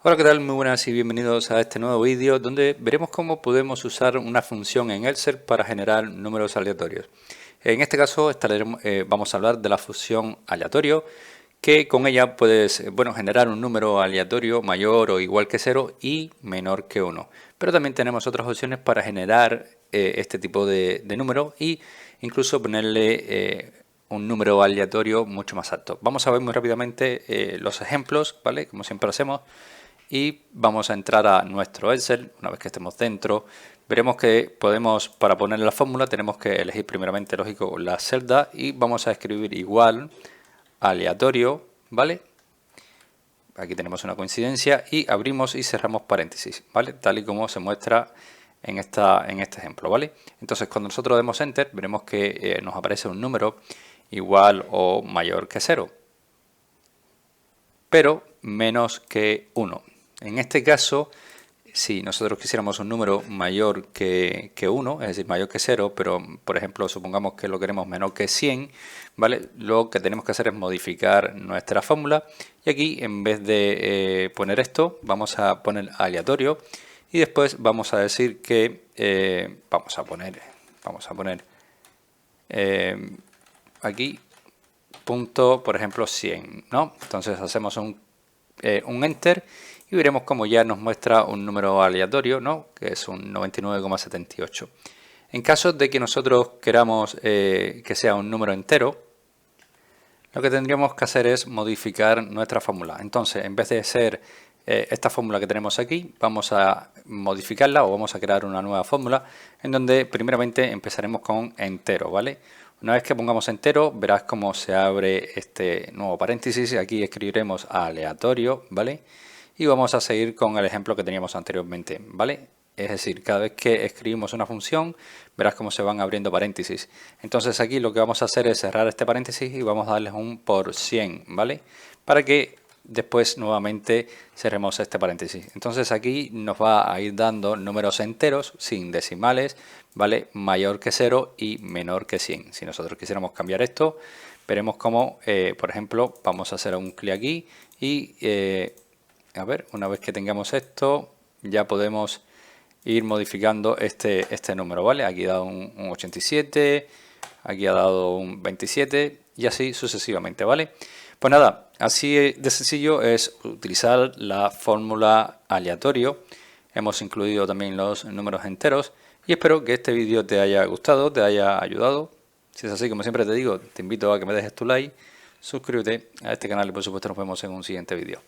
Hola, ¿qué tal? Muy buenas y bienvenidos a este nuevo vídeo donde veremos cómo podemos usar una función en Excel para generar números aleatorios. En este caso vamos a hablar de la función aleatorio, que con ella puedes generar un número aleatorio mayor o igual que 0 y menor que 1. Pero también tenemos otras opciones para generar este tipo de número y incluso ponerle un número aleatorio mucho más alto. Vamos a ver muy rápidamente los ejemplos, ¿vale? Como siempre hacemos. Y vamos a entrar a nuestro Excel. Una vez que estemos dentro, veremos que podemos, para poner la fórmula, tenemos que elegir primeramente, lógico, la celda y vamos a escribir igual, aleatorio, ¿vale? Aquí tenemos una coincidencia y abrimos y cerramos paréntesis, ¿vale? Tal y como se muestra en este ejemplo, ¿vale? Entonces, cuando nosotros demos Enter, veremos que nos aparece un número igual o mayor que 0, pero menos que 1. En este caso, si nosotros quisiéramos un número mayor que 1, es decir, mayor que 0, pero por ejemplo supongamos que lo queremos menor que 100, ¿vale? Lo que tenemos que hacer es modificar nuestra fórmula y aquí en vez de poner esto, vamos a poner aleatorio y después vamos a decir que vamos a poner aquí punto, por ejemplo, 100, ¿no? Entonces hacemos un Enter y veremos cómo ya nos muestra un número aleatorio, ¿no? Que es un 99,78. En caso de que nosotros queramos que sea un número entero, lo que tendríamos que hacer es modificar nuestra fórmula. Entonces, en vez de ser esta fórmula que tenemos aquí, vamos a modificarla o vamos a crear una nueva fórmula en donde primeramente empezaremos con entero, ¿vale? Una vez que pongamos entero, verás cómo se abre este nuevo paréntesis. Aquí escribiremos aleatorio, ¿vale? Y vamos a seguir con el ejemplo que teníamos anteriormente, ¿vale? Es decir, cada vez que escribimos una función, verás cómo se van abriendo paréntesis. Entonces aquí lo que vamos a hacer es cerrar este paréntesis y vamos a darles un por 100, ¿vale? Para que después nuevamente cerremos este paréntesis. Entonces aquí nos va a ir dando números enteros sin decimales, ¿vale? Mayor que 0 y menor que 100. Si nosotros quisiéramos cambiar esto, veremos cómo, por ejemplo, vamos a hacer un clic aquí y, a ver, una vez que tengamos esto, ya podemos ir modificando este número, ¿vale? Aquí ha dado un 87, aquí ha dado un 27 y así sucesivamente, ¿vale? Pues nada, así de sencillo es utilizar la fórmula aleatorio. Hemos incluido también los números enteros y espero que este vídeo te haya gustado, te haya ayudado. Si es así, como siempre te digo, te invito a que me dejes tu like, suscríbete a este canal y por supuesto nos vemos en un siguiente vídeo.